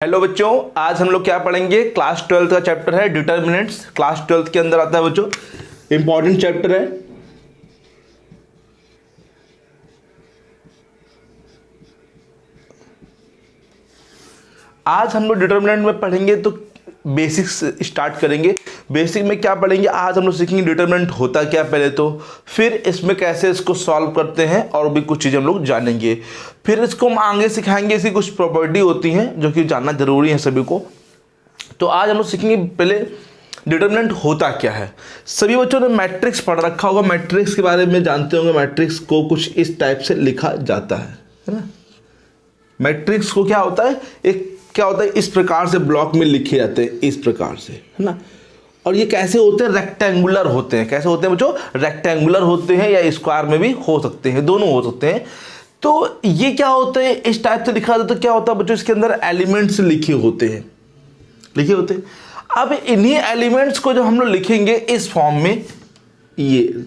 Hello बच्चों, आज हम लोग क्या पढ़ेंगे। क्लास 12 का चैप्टर है डिटर्मिनेंट्स। क्लास 12 के अंदर आता है बच्चों, इंपॉर्टेंट चैप्टर है। आज हम लोग डिटर्मिनेंट में पढ़ेंगे तो बेसिक्स स्टार्ट करेंगे। बेसिक में क्या पढ़ेंगे, आज हम लोग सीखेंगे डिटर्मिनेंट होता क्या पहले तो, फिर इसमें कैसे इसको सॉल्व करते हैं और भी कुछ चीज़ें हम लोग जानेंगे। फिर इसको हम आगे सिखाएंगे, इसकी कुछ प्रॉपर्टी होती हैं जो कि जानना जरूरी है सभी को। तो आज हम लोग सीखेंगे पहले डिटर्मिनेंट होता क्या है। सभी बच्चों ने मैट्रिक्स पढ़ रखा होगा, मैट्रिक्स के बारे में जानते होंगे। मैट्रिक्स को कुछ इस टाइप से लिखा जाता है ना। मैट्रिक्स को क्या होता है, क्या होता है, इस प्रकार से ब्लॉक में लिखे जाते हैं, इस प्रकार से, है ना। और ये कैसे होते हैं, रेक्टेंगुलर होते हैं। कैसे होते हैं बच्चों, रेक्टेंगुलर होते हैं या स्क्वायर में भी हो सकते हैं, दोनों हो सकते हैं। तो ये क्या होते हैं, इस टाइप से लिखा जाता है। तो क्या होता है बच्चों, इसके अंदर एलिमेंट्स लिखे होते हैं। अब इन्हीं एलिमेंट्स को जब हम लोग लिखेंगे इस फॉर्म में, ये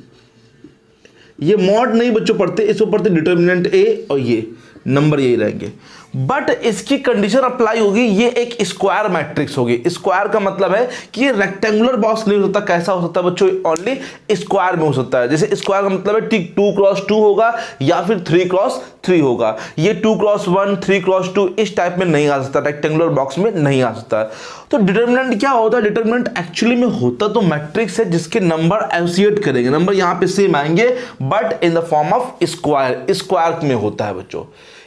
मॉड नहीं बच्चों पढ़ते, इसको पढ़ते डिटर्मिनेंट ए, और ये नंबर यही रहेंगे। बट इसकी कंडीशन अप्लाई होगी, ये एक स्क्वायर मैट्रिक्स होगी। स्क्वायर का मतलब है कि ये रेक्टेंगुलर बॉक्स नहीं हो सकता। कैसा हो सकता है बच्चों, ओनली स्क्वायर में हो सकता है। जैसे स्क्वायर का मतलब है 2x2 होगा या फिर 3x3 होगा। ये 2x1 3x2 इस टाइप में नहीं आ सकता, रेक्टेंगुलर बॉक्स में नहीं आ सकता। तो डिटर्मिनेंट क्या होता है, डिटर्मिनेंट एक्चुअली में होता तो मैट्रिक्स है जिसके नंबर एसोसिएट करेंगे, नंबर यहाँ पे सेम आएंगे but in the form of square. Square में होता है बच्चों,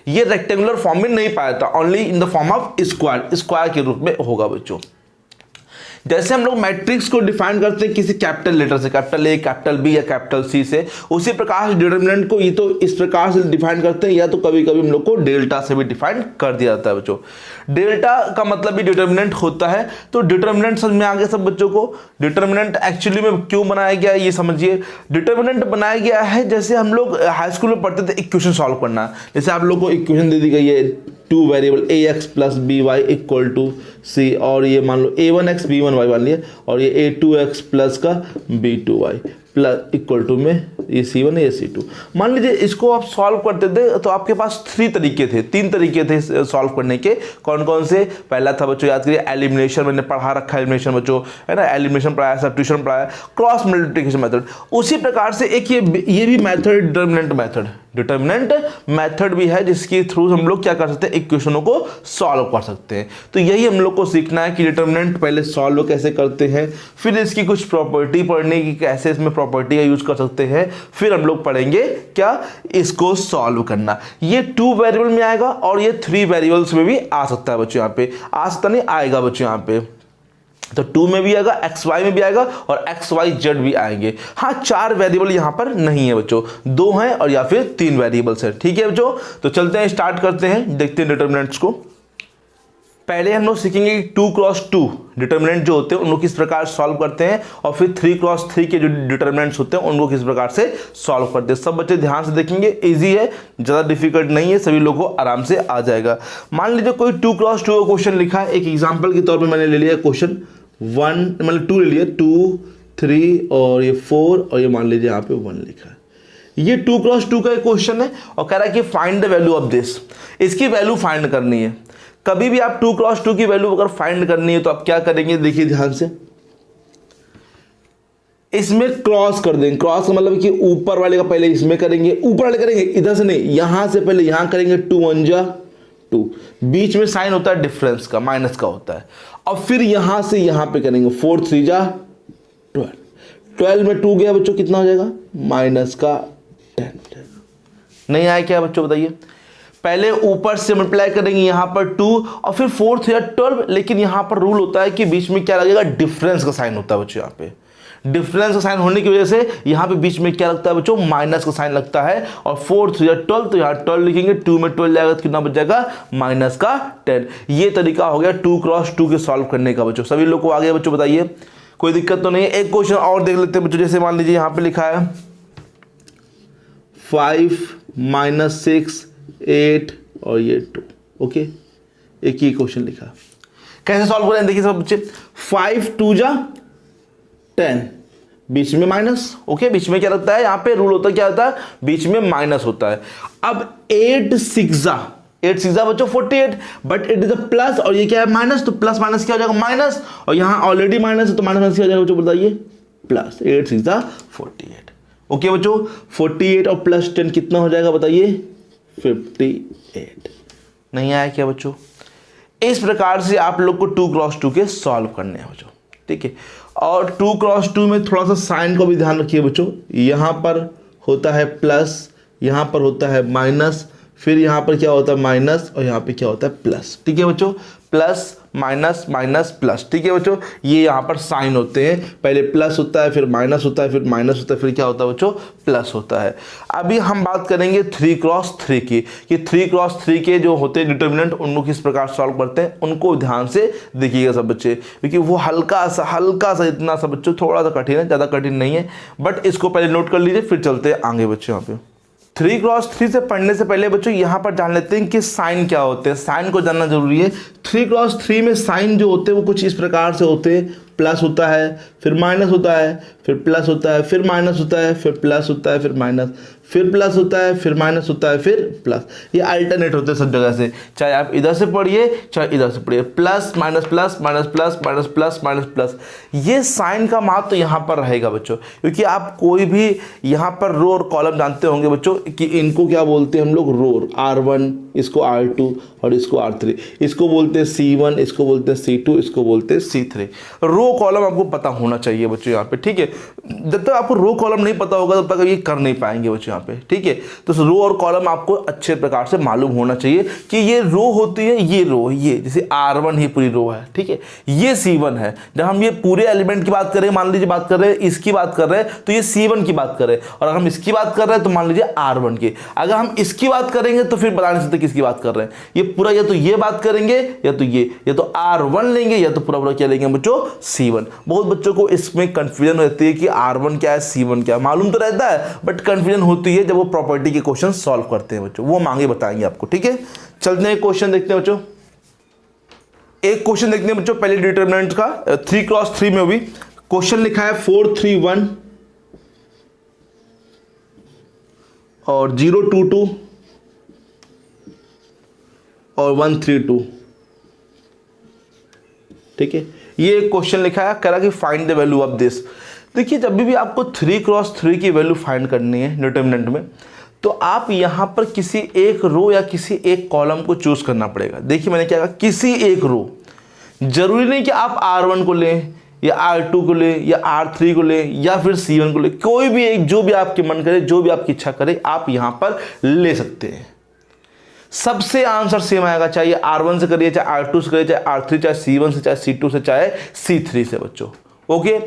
ये रेक्टेंगुलर फॉर्म में नहीं पाया था, only in the form of square, square के रूप में होगा बच्चों। जैसे हम लोग मैट्रिक्स को डिफाइन करते हैं किसी कैपिटल लेटर से, कैपिटल ए, कैपिटल बी या कैपिटल सी से, उसी प्रकार से डिटर्मिनेंट को ये तो इस प्रकार से डिफाइन करते हैं, या तो कभी कभी हम लोग को डेल्टा से भी डिफाइन कर दिया जाता है बच्चों। डेल्टा का मतलब भी डिटर्मिनेंट होता है। तो डिटर्मिनेंट समझ में आ गया सब बच्चों को। डिटर्मिनेंट एक्चुअली में क्यों बनाया गया ये समझिए। डिटर्मिनेंट बनाया गया है, जैसे हम लोग हाई स्कूल में पढ़ते थे इक्वेशन सॉल्व करना। जैसे आप लोग को इक्वेशन दे दी गई है, 2 variable ax plus by equal to c, और ये मान लो a1x b1y मान लिया, और ये a2x प्लस का b2y प्लस इक्वल टू में ये c1 है, ये c2 मान लीजिए। इसको आप सॉल्व करते थे तो आपके पास 3 तरीके थे सॉल्व करने के। कौन कौन से, पहला था बच्चों याद करिए एलिमिनेशन, मैंने पढ़ा रखा है एलिमिनेशन बच्चों, है ना। एलिमिनेशन पढ़ाया, सब्स्टिट्यूशन पढ़ाया, क्रॉस मल्टीप्लिकेशन मेथड। उसी प्रकार से एक ये भी मेथड डिटर्मिनेंट मेथड भी है, जिसके थ्रू हम लोग क्या कर सकते हैं, इक्वेशनों को सॉल्व कर सकते हैं। तो यही हम लोग को सीखना है कि डिटर्मिनेंट पहले सॉल्व कैसे करते हैं, फिर इसकी कुछ प्रॉपर्टी पढ़ने की, कैसे इसमें प्रॉपर्टी का यूज कर सकते हैं, फिर हम लोग पढ़ेंगे क्या, इसको सॉल्व करना। ये 2 वेरिएबल में आएगा और ये 3 वेरिएबल्स में भी आ सकता है बच्चों। यहाँ पे आ सकता नहीं, आएगा बच्चों यहाँ पे। तो 2 में भी आएगा, XY में भी आएगा और XYZ भी आएंगे। हाँ, 4 वेरिएबल यहाँ पर नहीं है बच्चों, 2 हैं और या फिर 3 वेरिएबल्स है। ठीक है बच्चों, तो चलते हैं, स्टार्ट करते हैं, देखते हैं डिटर्मिनेंट्स को। पहले हम लोग सीखेंगे कि 2x2 डिटर्मिनेंट जो होते हैं उनको किस प्रकार सॉल्व करते हैं, और फिर 3x3 के जो डिटर्मिनेंट्स होते हैं उनको किस प्रकार से सॉल्व करते हैं। सब बच्चे ध्यान से देखेंगे, इजी है, ज़्यादा डिफिकल्ट नहीं है, सभी लोगों को आराम से आ जाएगा। मान लीजिए कोई 2x2 का क्वेश्चन लिखा है, एक एग्जाम्पल के तौर पर मैंने ले लिया क्वेश्चन 1, मतलब 2 ले लिया, 2 3 और ये 4 और ये मान लीजिए यहाँ पे 1 लिखा है। ये 2x2 का क्वेश्चन है और कह रहा है कि find the value of this, इसकी वैल्यू फाइंड करनी है। कभी भी आप 2x2 की वैल्यू अगर फाइंड करनी है तो आप क्या करेंगे, देखिए ध्यान से, इसमें क्रॉस कर देंगे। क्रॉस का मतलब कि ऊपर वाले का पहले इसमें करेंगे, ऊपर वाले करेंगे, इधर से नहीं, यहां से पहले यहां करेंगे, 2 1 जा 2, बीच में साइन होता है डिफरेंस का, माइनस का होता है, और फिर यहां से यहां पे करेंगे, 4 3 जा 12, 12 में 2 गया बच्चों, कितना हो जाएगा, माइनस का 10। नहीं आया क्या बच्चों बताइए। पहले ऊपर से मल्टीप्लाई करेंगे यहाँ पर 2 और फिर 4 3 12, लेकिन यहाँ पर रूल होता है कि बीच में क्या लगेगा, डिफरेंस का साइन होता है बच्चों। यहाँ पे डिफरेंस का साइन होने की वजह से यहाँ पे बीच में क्या लगता है बच्चों, माइनस का साइन लगता है, और 4 3 12 तो यहाँ 12 लिखेंगे, 2 में 12 जाएगा तो कितना बच जाएगा, माइनस का 10। ये तरीका हो गया 2x2 के सॉल्व करने का बच्चों। सभी लोग को आ गया बच्चों, बताइए कोई दिक्कत तो नहीं है। एक क्वेश्चन और देख लेते हैं बच्चों, जैसे मान लीजिए यहाँ पे लिखा है 5 - 6 8 और ये 2, ओके, एक ही क्वेश्चन लिखा। कैसे सॉल्व करें देखिए सब बच्चे, 5 2 जा 10, बीच में माइनस, ओके, बीच में क्या लगता है, यहाँ पे रूल होता है क्या होता है, बीच में माइनस होता है। अब 8 6 जा 8 सीधा बच्चों 48, but it is a plus और ये क्या है माइनस, तो प्लस माइनस क्या हो जाएगा माइनस, और यहाँ ऑलरेडी माइनस है तो माइनस माइनस क्या हो जाएगा बच्चों बताइए प्लस, 8 सीधा 48। ओके बच्चों 48 और प्लस 10 कितना हो जाएगा बताइए 58। नहीं आया क्या बच्चों? इस प्रकार से आप लोग को 2x2 के सॉल्व करने हैं बच्चों, ठीक है। और 2x2 में थोड़ा सा साइन को भी ध्यान रखिए बच्चों, यहाँ पर होता है प्लस, यहाँ पर होता है माइनस, फिर यहाँ पर क्या होता है माइनस और यहाँ पे क्या होता है प्लस, ठीक है बच्चों, प्लस माइनस माइनस प्लस, ठीक है बच्चों। ये यहाँ पर साइन होते हैं, पहले प्लस होता है फिर माइनस होता है फिर माइनस होता है फिर क्या होता है बच्चों प्लस होता है। अभी हम बात करेंगे 3x3 की, कि 3x3 के जो होते हैं डिटर्मिनेंट उनको किस प्रकार सॉल्व करते हैं, उनको ध्यान से देखिएगा सब बच्चे, क्योंकि वो हल्का सा इतना सा बच्चों थोड़ा सा कठिन है, ज़्यादा कठिन नहीं है, बट इसको पहले नोट कर लीजिए फिर चलते हैं आगे बच्चे। यहाँ पे 3x3 से पढ़ने से पहले बच्चों यहाँ पर जान लेते हैं कि साइन क्या होते हैं, साइन को जानना जरूरी है। 3x3 में साइन जो होते हैं वो कुछ इस प्रकार से होते हैं, प्लस होता है फिर माइनस होता है फिर प्लस होता है फिर माइनस होता है फिर प्लस होता है फिर माइनस फिर प्लस होता है फिर माइनस होता है फिर प्लस, ये अल्टरनेट होते हैं सब जगह से, चाहे आप इधर से पढ़िए चाहे इधर से पढ़िए, plus minus plus minus plus minus plus minus plus. ये साइन का महत्व तो यहाँ पर रहेगा बच्चों, क्योंकि आप कोई भी यहाँ पर रो और कॉलम जानते होंगे बच्चों कि इनको क्या बोलते हैं हम लोग रो, R1 इसको R2 और इसको R3, इसको बोलते हैं C1 इसको बोलते हैं C2 इसको बोलते हैं C3। रो कॉलम आपको पता होना चाहिए बच्चों यहाँ पे, ठीक है। जब तक आपको रो कॉलम नहीं पता होगा तब तक ये कर नहीं पाएंगे बच्चों यहाँ पे, ठीक है। तो रो और कॉलम आपको अच्छे प्रकार से मालूम होना चाहिए कि ये रो होती है, ये रो, ये जैसे R1 ही पूरी रो है, ठीक है, ये C1 है। जब हम ये पूरे एलिमेंट की बात कर रहे हैं, मान लीजिए बात कर रहे हैं इसकी बात कर रहे हैं तो ये C1 की बात कर रहे हैं, और अगर हम इसकी बात कर रहे हैं तो मान लीजिए R1 की। अगर हम इसकी बात करेंगे तो फिर बता नहीं सकते किसकी बात कर रहे हैं, ये पूरा या तो ये बात करेंगे या तो ये, या तो R1 लेंगे या तो पूरा क्या लेंगे बच्चों C1। बहुत बच्चों को इसमें कंफ्यूजन रहती है कि R1 क्या है C1 क्या है, मालूम तो रहता है बट कंफ्यूजन होती है जब वो प्रॉपर्टी के क्वेश्चन सॉल्व करते हैं बच्चों, वो मांगे बताएंगे आपको, ठीक है। चलते हैं क्वेश्चन देखते हैं बच्चों, एक क्वेश्चन देखते हैं बच्चों पहले डिटरमिनेंट का। 3x3 में भी क्वेश्चन लिखा है 4 3 1 और 0 2 2 और 1 3 2, ठीक है। ये एक क्वेश्चन लिखा है, कह रहा कि find the value of this. देखिए जब भी आपको 3x3 की वैल्यू फाइंड करनी है डिटरमिनेंट में, तो आप यहाँ पर किसी एक रो या किसी एक कॉलम को चूज करना पड़ेगा। देखिए मैंने क्या कहा, किसी एक रो, जरूरी नहीं कि आप R1 को लें या R2 को लें या R3 को लें या फिर C1 को लें, कोई भी एक जो भी आपके मन करे, जो भी आपकी इच्छा करे आप यहाँ पर ले सकते हैं। सबसे आंसर सेम आएगा, चाहे R1 से करिए चाहे R2 से करिए चाहे R3 चाहे C1 से चाहे C2 से चाहे C3 से बच्चों, ओके।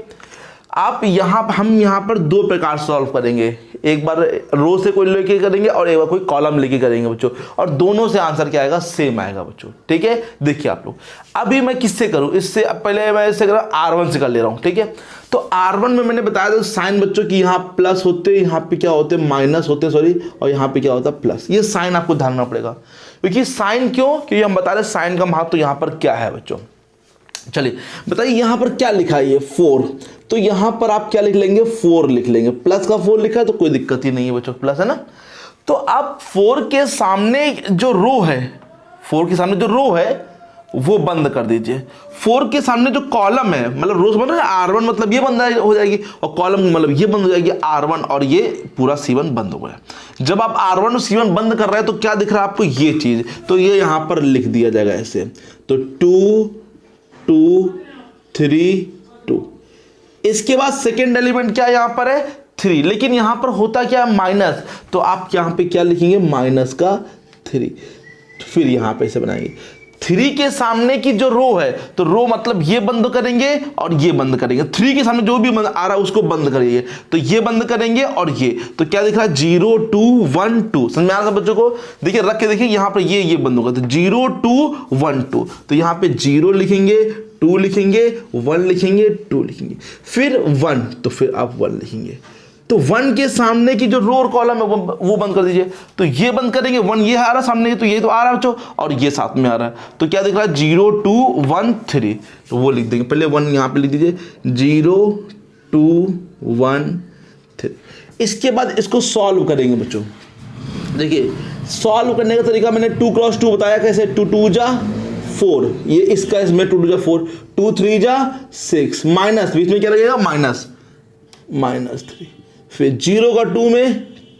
आप हम यहाँ पर दो प्रकार सॉल्व करेंगे, एक बार रो से कोई लेके करेंगे और एक बार कोई कॉलम लेके करेंगे बच्चों, और दोनों से आंसर क्या आएगा सेम आएगा बच्चों, ठीक है। देखिए आप लोग, अभी मैं किससे करूँ, इससे पहले मैं इससे R1 से कर ले रहा हूँ, ठीक है। तो R1 में मैंने बताया था साइन बच्चों की यहाँ प्लस होते, यहाँ पे क्या होते माइनस होते, सॉरी, और यहाँ पे क्या होता प्लस। ये साइन आपको ध्यान रखना पड़ेगा, क्योंकि साइन क्यों, क्योंकि हम बता रहे साइन का महत्व तो यहाँ पर क्या है बच्चों। चलिए बताइए यहाँ पर क्या लिखा है, ये 4, तो यहाँ पर आप क्या लिख लेंगे 4 लिख लेंगे, प्लस का 4 लिखा है तो कोई दिक्कत ही नहीं है बच्चों, प्लस है ना। तो अब 4 के सामने जो रो है, 4 के सामने जो रो है वो बंद कर दीजिए। 4 के सामने जो कॉलम है, मतलब रो बन रहा है R1 मतलब ये बंद हो जाएगी, और कॉलम मतलब ये बंद हो जाएगी R1, और ये पूरा C1 बंद हो गया। जब आप R1 और C1 बंद कर रहे हैं तो क्या दिख रहा है आपको, ये चीज, तो ये यहाँ पर लिख दिया जाएगा ऐसे, तो 2 2 3 2। इसके बाद सेकेंड एलिमेंट क्या यहाँ पर है 3, लेकिन यहाँ पर होता क्या है माइनस, तो आप यहाँ पे क्या लिखेंगे माइनस का 3, फिर यहाँ पे इसे बनाएंगे। 3 के सामने की जो रो है, तो रो मतलब ये बंद करेंगे और ये बंद करेंगे, 3 के सामने जो भी आ रहा है उसको बंद करिए, तो ये बंद करेंगे और ये, तो क्या दिख रहा है 0 2 1 2। समझ में आ रहा है बच्चों को, देखिए रख के देखिए यहाँ पर ये बंद होगा, तो 0 2 1 2, तो यहाँ पे 0 लिखेंगे, 2 लिखेंगे, 1 लिखेंगे, 2 लिखेंगे, फिर 1, तो फिर आप 1 लिखेंगे। तो 1 के सामने की जो रो और कॉलम है वो बंद कर दीजिए, तो ये बंद करेंगे, 1 ये आ रहा सामने, तो ये तो आ रहा बच्चों, और ये साथ में आ रहा है, तो क्या दिख रहा है 0 2 1 3, तो वो लिख देंगे। पहले 1 यहाँ पे लिख दीजिए, 0 2 1 3। इसके बाद इसको सॉल्व करेंगे बच्चों, देखिए सॉल्व करने का तरीका मैंने 2 क्रॉस 2 बताया कैसे, 2 2 जा 4, ये इसका इसमें 2 2 जा 4, 2 3 जा 6, माइनस बीच में क्या लगेगा -3, फिर 0 का 2 में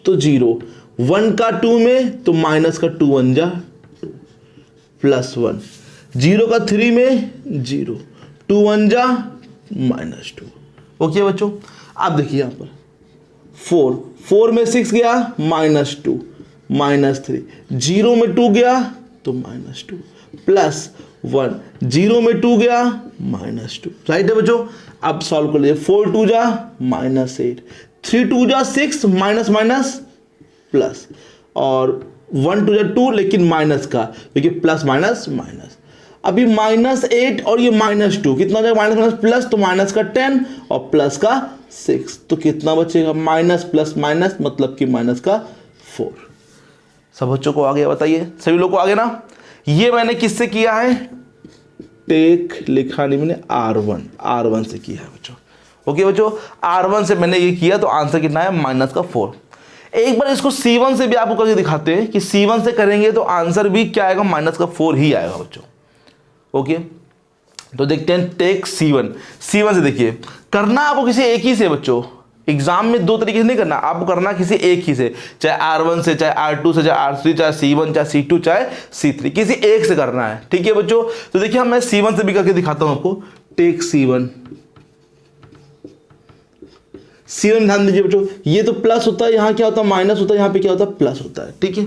तो 0, 1 का 2 में तो माइनस का 2 1 जा 2 +1, 0 का 3 में 0, 2 1 जा -2। ओके बच्चों, अब देखिए यहाँ पर 4 में 6 गया -2 -3, 0 में 2 गया तो -2 +1, 0 में 2 गया -2, राइट है बच्चों। अब सॉल्व कर लीजिए, 4 2 जा -8, 3 2 जा 6 माइनस माइनस प्लस, और 1 2 जा 2 लेकिन माइनस का, देखिए प्लस माइनस माइनस, अभी -8 और ये -2 कितना हो जाएगा, माइनस माइनस प्लस, तो माइनस का 10 और प्लस का 6, तो कितना बचेगा, माइनस प्लस माइनस मतलब कि माइनस का 4। सब बच्चों को आ गया, बताइए सभी लोग को आ गया ना। ये मैंने किससे किया है, टेक लिखा नहीं मैंने, R1 से किया है बच्चों। ओके बच्चों, R1 से मैंने ये किया तो आंसर कितना है, माइनस का 4। एक बार इसको C1 से भी आपको करके दिखाते हैं कि C1 से करेंगे तो आंसर भी क्या आएगा, माइनस का 4 ही आएगा बच्चों। ओके, तो देखते हैं टेक C1 से देखिए, करना आपको किसी एक ही से बच्चों, एग्जाम में 2 तरीके से नहीं करना, आपको करना किसी एक ही से, चाहे R1 से, चाहे R2 से, चाहे R3, चाहे C1, चाहे C2, चाहे C3, किसी एक से करना है, ठीक है बच्चों। तो देखिए मैं C1 से भी करके दिखाता हूं आपको, टेक C1 ध्यान दीजिए बच्चों, ये तो प्लस होता है, यहां क्या होता है माइनस होता है, यहां पे क्या होता है प्लस होता है, ठीक है।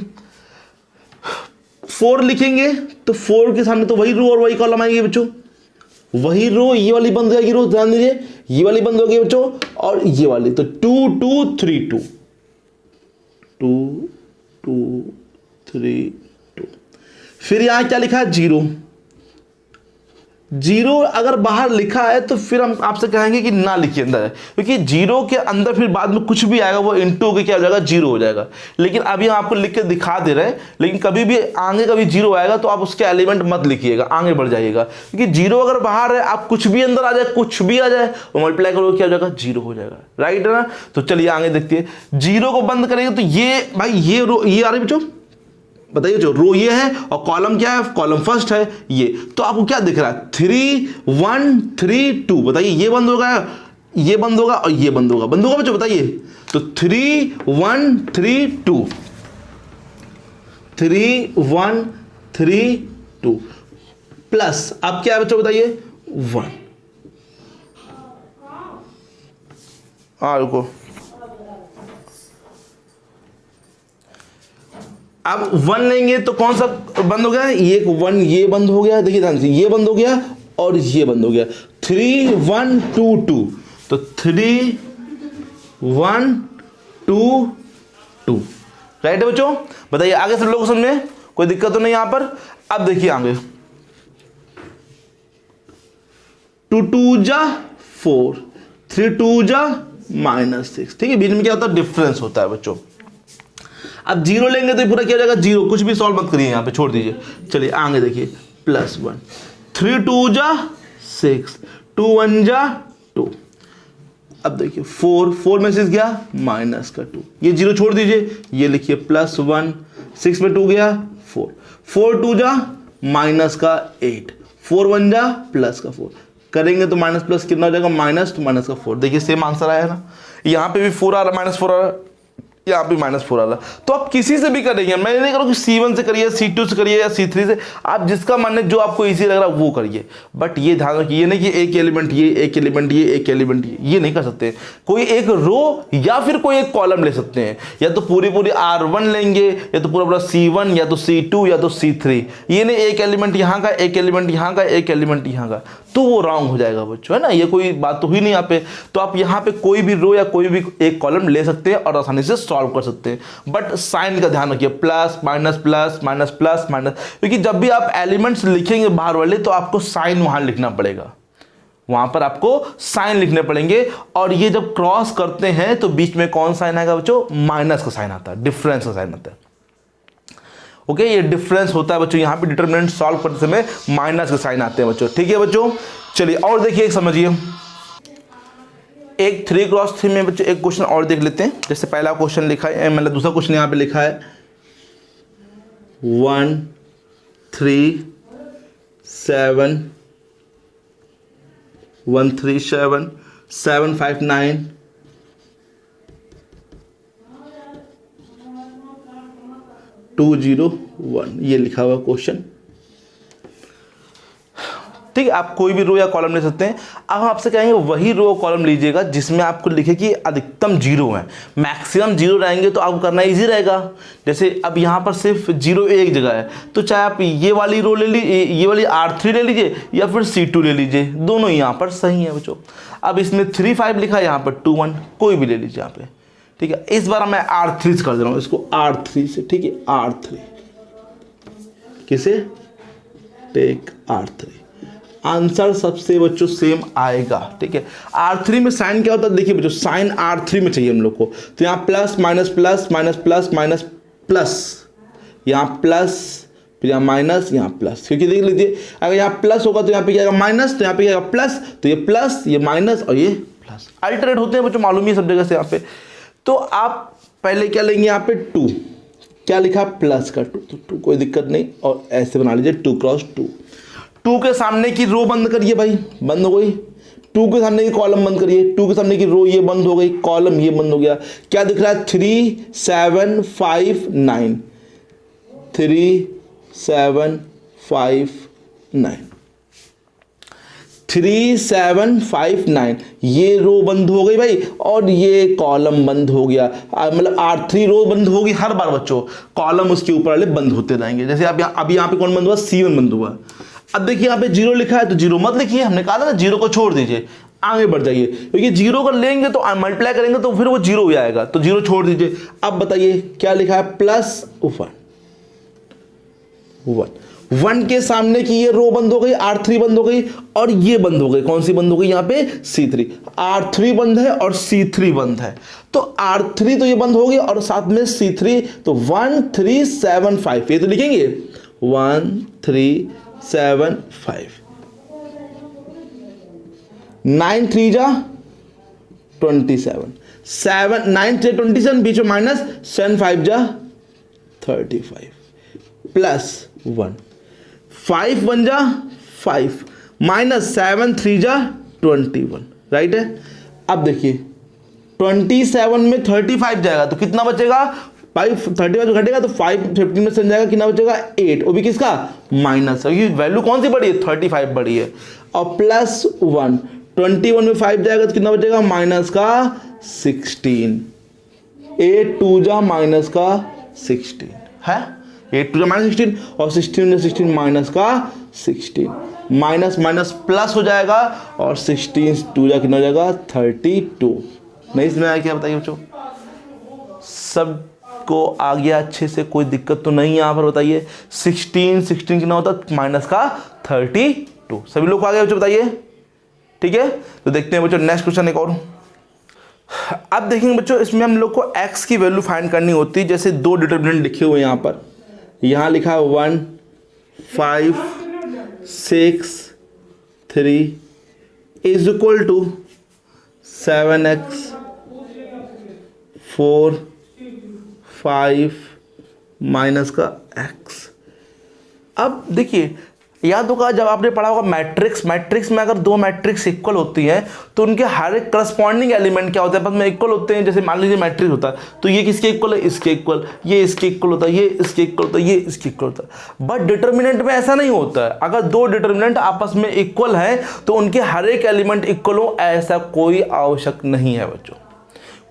4 लिखेंगे तो 4 के सामने तो वही रो और वही कॉलम आएगी बच्चों, वही रो, ये वाली बंद हो जाएगी रो, ध्यान दीजिए ये वाली बंद हो गई बच्चों, और ये वाली तो 2 2 3 2 2 2 3 2, फिर यहां क्या लिखा है 0 अगर बाहर लिखा है तो फिर हम आपसे कहेंगे कि ना लिखिए अंदर है, क्योंकि 0 के अंदर फिर बाद में कुछ भी आएगा वो इंटू होकर क्या हो जाएगा, 0 हो जाएगा। लेकिन अभी हम आपको लिख के दिखा दे रहे हैं, लेकिन कभी भी आगे कभी 0 आएगा तो आप उसके एलिमेंट मत लिखिएगा, आगे बढ़ जाइएगा, क्योंकि 0 अगर बाहर है, आप कुछ भी अंदर आ जाए, कुछ भी आ जाए, वो मल्टीप्लाई करोगे क्या हो जाएगा, 0 हो जाएगा, राइट है ना। तो चलिए आगे देखते हैं, 0 को बंद करेंगे तो ये भाई ये रो ये आ रही बच्चों, बताइए जो रो ये है और कॉलम क्या है, कॉलम फर्स्ट है ये, तो आपको क्या दिख रहा है 3 1 3 2, बताइए ये बंद होगा, ये बंद होगा और ये बंद होगा बच्चों, बताइए। तो 3 1 3 2 3 1 3 2 प्लस अब क्या है बच्चों, बताइए 1, रुको, अब 1 लेंगे तो कौन सा बंद हो गया, ये 1 ये बंद हो गया, देखिए ध्यान से ये बंद हो गया और ये बंद हो गया, 3 1 2 2, तो 3 1 2 2, राइट है बच्चों। बताइए आगे सब लोग समझ में कोई दिक्कत तो नहीं यहां पर। अब देखिए आगे 2 2 जा 4, 3 2 जा -6, ठीक है, बीच में क्या होता है, डिफरेंस होता है बच्चों। अब 0 लेंगे तो पूरा क्या हो जाएगा 0, कुछ भी सॉल्व मत करिए यहाँ पे, छोड़ दीजिए। चलिए आगे देखिए +1, 3 2 जा 6, 2 1 जा 2, अब देखिए 4 में 6 गया -2, ये 0 छोड़ दीजिए, ये लिखिए +1, 6 में 2 गया 4, 4 2 जा -8, 4 1 जा +4, करेंगे तो माइनस प्लस कितना हो जाएगा, माइनस, तो माइनस का 4, देखिए सेम आंसर आया ना, यहाँ पे भी 4 आ रहा, -4 आ रहा, यहाँ पे -4 आ रहा। तो आप किसी से भी करेंगे, मैं नहीं करूँ कि C1 से करिए, C2 से करिए या C3 से, आप जिसका मन है जो आपको इजी लग रहा है वो करिए, बट ये ध्यान रखिए ये नहीं कि एक एलिमेंट ये, एक एलिमेंट ये, एक एलिमेंट ये नहीं कर सकते। कोई एक रो या फिर कोई एक कॉलम ले सकते हैं, या तो पूरी R1 लेंगे, या तो पूरा C1, या तो C2, या तो C3, ये नहीं एक एलिमेंट यहाँ का, एक एलिमेंट यहाँ का, एक एलिमेंट यहाँ का, तो वो रॉन्ग हो जाएगा बच्चों, है ना, ये कोई बात तो हुई नहीं यहाँ पे। तो आप यहाँ पे कोई भी रो या कोई भी एक कॉलम ले सकते हैं और आसानी से सॉल्व कर सकते हैं, बट साइन का ध्यान रखिए, plus minus plus minus plus minus, क्योंकि जब भी आप एलिमेंट्स लिखेंगे बाहर वाले तो आपको साइन वहां लिखना पड़ेगा, वहां पर आपको साइन लिखने पड़ेंगे, और ये जब क्रॉस करते हैं तो बीच में कौन साइन आएगा बच्चों, माइनस का साइन आता है, डिफरेंस का साइन आता है। ओके, ये डिफरेंस होता है बच्चों, यहाँ पे डिटरमिनेंट सॉल्व करते समय माइनस के साइन आते हैं बच्चों, ठीक है बच्चों। चलिए और देखिए, एक समझिए, एक 3 क्रॉस 3 में बच्चों एक क्वेश्चन और देख लेते हैं। जैसे पहला क्वेश्चन लिखा है, मतलब दूसरा क्वेश्चन यहाँ पे लिखा है 1 3 7 1 3 7 7 5 9 2 0 1, ये लिखा हुआ क्वेश्चन। ठीक है, आप कोई भी रो या कॉलम ले सकते हैं। अब हम आपसे कहेंगे वही रो कॉलम लीजिएगा जिसमें आपको लिखे कि अधिकतम जीरो है, मैक्सिमम जीरो रहेंगे तो आपको करना इजी रहेगा। जैसे अब यहाँ पर सिर्फ जीरो एक जगह है, तो चाहे आप ये वाली रो ले लीजिए, ये वाली R3 ले लीजिए या फिर C2 ले लीजिए, दोनों यहाँ पर सही है बच्चों। अब इसमें 3 5 लिखा है, यहाँ पर 2 1, कोई भी ले लीजिए यहाँ पे। ठीक है, इस बार मैं R3 से कर दे रहा हूँ इसको, R3 से। ठीक है, R3 किसे, टेक R3, आंसर सबसे बच्चों सेम आएगा। ठीक है, R3 में साइन क्या होता है, देखिए बच्चों साइन R3 में चाहिए हम लोग को, तो यहाँ plus minus plus minus plus minus plus, यहाँ प्लस, फिर यहाँ माइनस, यहाँ प्लस, क्योंकि देख लीजिए अगर यहाँ प्लस होगा तो यहाँ पे क्या आएगा माइनस, तो यहाँ पे क्या आएगा प्लस, तो ये प्लस, ये माइनस और ये प्लस, अल्टरनेट होते हैं बच्चों, मालूम ही सब जगह से यहाँ पे। तो आप पहले क्या लेंगे, यहाँ पे 2, क्या लिखा प्लस का 2, तो 2 कोई दिक्कत नहीं, और ऐसे बना लीजिए 2 क्रॉस 2। 2 के सामने की रो बंद करिए भाई, बंद हो गई। 2 के सामने की कॉलम बंद करिए, 2 के सामने की रो ये बंद हो गई, कॉलम ये बंद हो गया। क्या दिख रहा है, 3 7 5 9, 3 7 5 9, 3 7 5 9, ये रो बंद हो गई भाई, और ये कॉलम बंद हो गया। मतलब R3 रो बंद होगी हर बार बच्चों, कॉलम उसके ऊपर वाले बंद होते रहेंगे। जैसे आप अभी यहाँ पे कौन बंद हुआ, C1 बंद हुआ। अब देखिए यहाँ पे जीरो लिखा है, तो जीरो मत लिखिए, हमने कहा था ना जीरो को छोड़ दीजिए, आगे बढ़ जाइए, क्योंकि जीरो को लेंगे तो मल्टीप्लाई करेंगे तो फिर वो जीरो ही आएगा, तो जीरो छोड़ दीजिए। अब बताइए क्या लिखा है, प्लस 1 के सामने की ये रो बंद हो गई, R3 बंद हो गई, और ये बंद हो गई, कौन सी बंद हो गई, यहाँ पे C3, R3 बंद है और C3 बंद है, तो R3 तो ये बंद हो गई और साथ में C3, तो 1 3 7 5, ये तो लिखेंगे 1 3 7 5, 9 3 जा 27, 7 9 3 27, बीच में माइनस, 7 5 जा 35, प्लस 1 5 1 जा 5, माइनस 7 3 जा 21, राइट है। अब देखिए 27 में 35 जाएगा तो कितना बचेगा, 35 जो घटेगा तो 5 15 में से जाएगा, कितना बचेगा 8, वो भी किसका, माइनस, क्योंकि वैल्यू कौन सी बड़ी है, 35 बड़ी है। और प्लस 1, 21 में 5 जाएगा तो कितना बचेगा, माइनस का 16, 8 2 जा माइनस का 16 है, 8 2 जा माइनस 16, और 16 में 16 माइनस का 16, माइनस माइनस प्लस हो जाएगा, और 16 2 जा कितना हो जाएगा 32। नहीं इसमें आया क्या, बताइए बच्चों, सब को आ गया अच्छे से, कोई दिक्कत तो नहीं यहाँ पर, बताइए 16 कितना होता है, माइनस का 32, सभी लोग को आ गया बच्चों, बताइए। ठीक है, तो देखते हैं बच्चों नेक्स्ट क्वेश्चन एक और। अब देखेंगे बच्चों, इसमें हम लोग को x की वैल्यू फाइंड करनी होती है। जैसे दो डिटर्मिनेंट लिखे हुए यहाँ पर, यहाँ लिखा है 1 5 6 3 is equal to 7x 4 5 minus का x। अब देखिए याद होगा जब आपने पढ़ा होगा मैट्रिक्स में अगर दो मैट्रिक्स इक्वल होती हैं तो उनके हर एक करस्पॉन्डिंग एलिमेंट क्या होता है, बस में इक्वल होते हैं। जैसे मान लीजिए मैट्रिक्स होता है तो ये किसके इक्वल है, इसके इक्वल, ये इसके इक्वल होता है, ये इसके इक्वल होता है, ये इसके इक्वल होता है। बट डिटर्मिनेंट में ऐसा नहीं होता है। अगर दो डिटर्मिनेंट आपस में इक्वल है तो उनके हर एक एलिमेंट इक्वल हो, ऐसा कोई आवश्यक नहीं है बच्चों।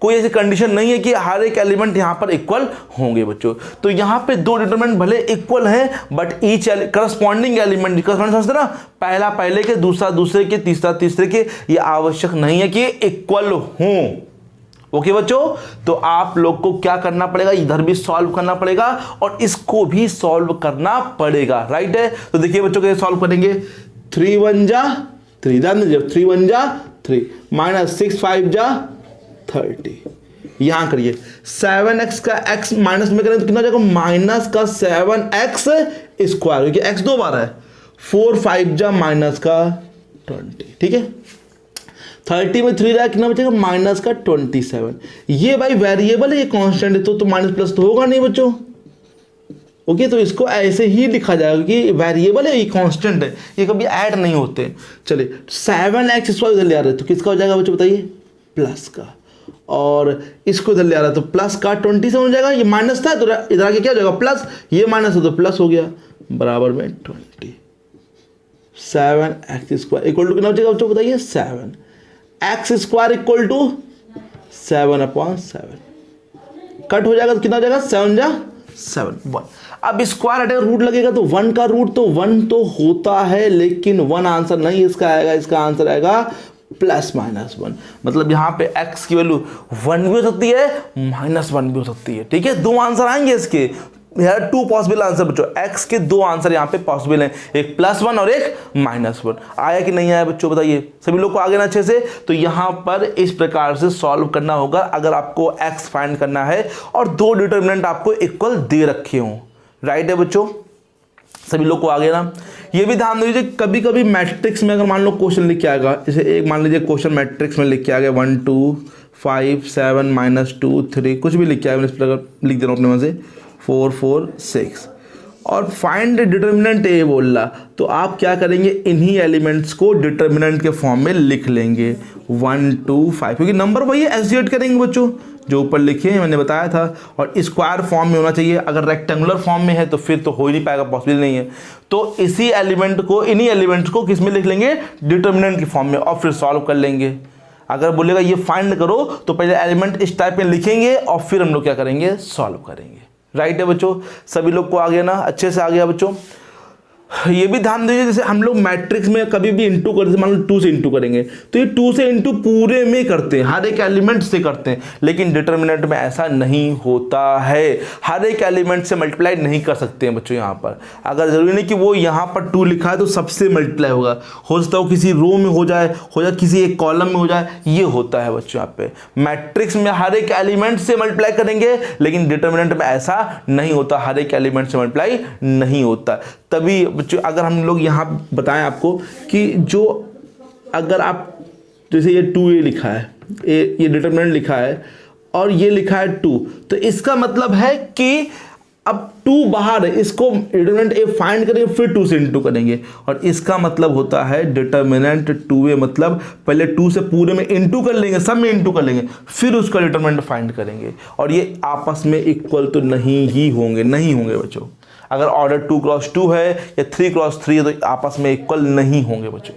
कोई ऐसी कंडीशन नहीं है कि हर एक एलिमेंट यहां पर इक्वल होंगे बच्चों। तो यहां पे दो डिटरमिनेंट भले इक्वल हैं बट ईच करस्पॉन्डिंग एलिमेंट, समझते ना, पहला पहले के, दूसरा दूसरे के, तीसरा तीसरे के, ये आवश्यक नहीं है कि इक्वल हों। ओके बच्चों, तो आप लोग को क्या करना पड़ेगा, इधर भी सॉल्व करना पड़ेगा और इसको भी सॉल्व करना पड़ेगा, राइट है। तो देखिए बच्चों कैसे सॉल्व करेंगे, 3 1 जा 3, जान दीजिए 3 1 जा 3 माइनस 6 5 जा 30। यहां करिए 7x का x माइनस में करें तो कितना हो जाएगा, माइनस का 7x स्क्वायर, क्योंकि x दो बार है, 4 5 जा माइनस का 20। ठीक है, 30 में 3 जाए कितना बचेगा, माइनस का 27। ये भाई वेरिएबल है, ये कांस्टेंट है तो माइनस प्लस तो होगा नहीं बच्चों, ओके, तो इसको ऐसे ही लिखा जाएगा कि वेरिएबल है, ये कांस्टेंट है, ये कभी ऐड नहीं होते। चलिए 7x उधर ले आ रहे हैं तो किसका हो जाएगा बच्चों बताइए, प्लस का, और इसको इधर ले आ रहा है तो प्लस का 27 हो जाएगा, ये माइनस था तो इधर आके क्या हो जाएगा प्लस, ये माइनस है तो प्लस हो गया, बराबर में 20। 7x² इक्वल टू कितना हो जाएगा बच्चों बताइए, 7 x² इक्वल टू 7/7 कट हो जाएगा तो कितना हो जाएगा, 7 जा 7 1। अब स्क्वायर हटेगा रूट लगेगा तो 1 का रूट तो 1 तो होता है, लेकिन 1 आंसर नहीं इसका आएगा, इसका आंसर आएगा +-1। मतलब यहाँ पे x की वैल्यू 1 भी हो सकती है, -1 भी हो सकती है। ठीक है, दो आंसर आएंगे इसके, यार 2 पॉसिबल आंसर बच्चों, x के 2 आंसर यहाँ पे पॉसिबल हैं, एक +1 और एक -1। आया कि नहीं आया बच्चों बताइए, सभी लोग को आगे ना अच्छे से। तो यहाँ पर इस प्रकार से सॉल्व करना होगा अगर आपको x फाइंड करना है और दो डिटर्मिनेंट आपको इक्वल दे रखे हों। राइट है बच्चों, सभी लोग को आगे ना। ये भी ध्यान दीजिए, कभी कभी मैट्रिक्स में अगर मान लो क्वेश्चन लिख के आएगा, जैसे एक मान लीजिए क्वेश्चन मैट्रिक्स में लिख के आ गया 1 2 5 7 -2 3, कुछ भी लिख के आएगा, इस प्रकार लिख दे रहा हूँ अपने मन से 4 4 6, और फाइंड डिटर्मिनेंट ए बोल रहा, तो आप क्या करेंगे, इन्हीं एलिमेंट्स को डिटर्मिनेंट के फॉर्म में लिख लेंगे 1 2 5, क्योंकि नंबर वही एसोसिएट करेंगे बच्चों जो ऊपर लिखे हैं, मैंने बताया था। और स्क्वायर फॉर्म में होना चाहिए, अगर रेक्टेंगुलर फॉर्म में है तो फिर तो हो ही नहीं पाएगा, पॉसिबल नहीं है। तो इसी एलिमेंट को, इन्हीं एलिमेंट्स को किस में लिख लेंगे, डिटर्मिनेंट के फॉर्म में, और फिर सॉल्व कर लेंगे। अगर बोलेगा ये फाइंड करो तो पहले एलिमेंट इस टाइप में लिखेंगे और फिर हम लोग क्या करेंगे, सॉल्व करेंगे। राइट है बच्चों, सभी लोग को आ गया ना, अच्छे से आ गया बच्चों। ये भी ध्यान दीजिए, जैसे हम लोग मैट्रिक्स में कभी भी इंटू करते हैं, मान लो 2 से इंटू करेंगे तो ये 2 से इंटू पूरे में करते हैं, हर एक एलिमेंट से करते हैं, लेकिन डिटर्मिनेंट में ऐसा नहीं होता है, हर एक एलिमेंट से मल्टीप्लाई नहीं कर सकते हैं बच्चों। यहाँ पर अगर जरूरी नहीं कि वो यहाँ पर 2 लिखा है तो सबसे मल्टीप्लाई होगा, हो सकता है किसी रो में हो जाए किसी एक कॉलम में हो जाए, ये होता है बच्चों। यहाँ पे मैट्रिक्स में हर एक एलिमेंट से मल्टीप्लाई करेंगे, लेकिन डिटर्मिनेंट में ऐसा नहीं होता, हर एक एलिमेंट से मल्टीप्लाई नहीं होता। तभी बच्चों अगर हम लोग यहाँ बताएं आपको कि जो अगर आप जैसे ये 2a लिखा है, ये डिटर्मिनेंट लिखा है और ये लिखा है 2, तो इसका मतलब है कि अब 2 बाहर है, इसको डिटर्मिनेंट a फाइंड करेंगे फिर 2 से इंटू करेंगे, और इसका मतलब होता है डिटर्मिनेंट 2a, मतलब पहले 2 से पूरे में इंटू कर लेंगे, सब में इंटू कर लेंगे, फिर उसका डिटर्मिनेंट फाइंड करेंगे, और ये आपस में इक्वल तो नहीं होंगे बच्चों। अगर ऑर्डर 2x2 है या 3x3 है तो आपस में इक्वल नहीं होंगे बच्चों,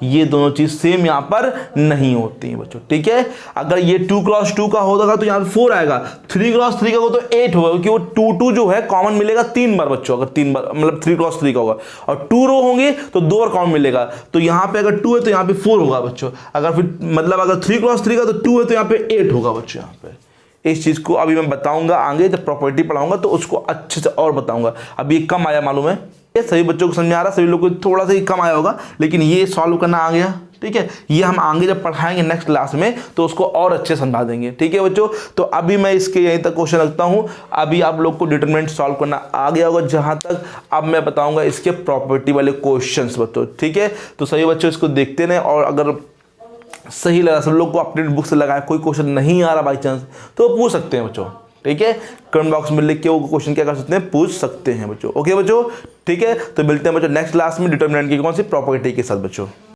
ये दोनों चीज सेम यहाँ पर नहीं होती हैं बच्चों। ठीक है, अगर ये 2x2 का होगा तो यहाँ पे 4 आएगा, 3x3 का होगा तो 8 होगा, क्योंकि वो 2 2 जो है कॉमन मिलेगा 3 बार बच्चों, अगर 3 बार मतलब 3x3 का होगा, और 2 रो होंगे तो 2 बार कॉमन मिलेगा, तो यहाँ पे अगर 2 है तो यहाँ पे 4 होगा बच्चों, अगर फिर मतलब अगर 3x3 का तो 2 है तो यहाँ पे 8 होगा बच्चों। यहाँ पे इस चीज़ को अभी मैं बताऊंगा आगे, जब प्रॉपर्टी पढ़ाऊंगा तो उसको अच्छे से और बताऊंगा। अभी कम आया मालूम है, ये सभी बच्चों को समझ में आ रहा है, सभी लोग को थोड़ा सा ही कम आया होगा, लेकिन ये सॉल्व करना आ गया। ठीक है, ये हम आगे जब पढ़ाएंगे नेक्स्ट क्लास में तो उसको और अच्छे समझा देंगे। ठीक है बच्चों, तो अभी मैं इसके यहीं तक क्वेश्चन रखता हूँ। अभी आप लोग को डिटरमिनेंट सॉल्व करना आ गया होगा जहाँ तक। अब मैं बताऊंगा इसके प्रॉपर्टी वाले क्वेश्चन बच्चों। ठीक है, तो सभी बच्चों इसको देखते रहें, और अगर सही लगा सब लोग को अपने बुक से लगाया, कोई क्वेश्चन नहीं आ रहा बाई चांस तो पूछ सकते हैं बच्चों। ठीक है, कमेंट बॉक्स में लिख के वो क्वेश्चन क्या कर सकते हैं, पूछ सकते हैं बच्चों। ओके बच्चों, ठीक है, तो मिलते हैं बच्चों नेक्स्ट क्लास में डिटरमिनेंट की कौन सी प्रॉपर्टी के साथ बच्चों।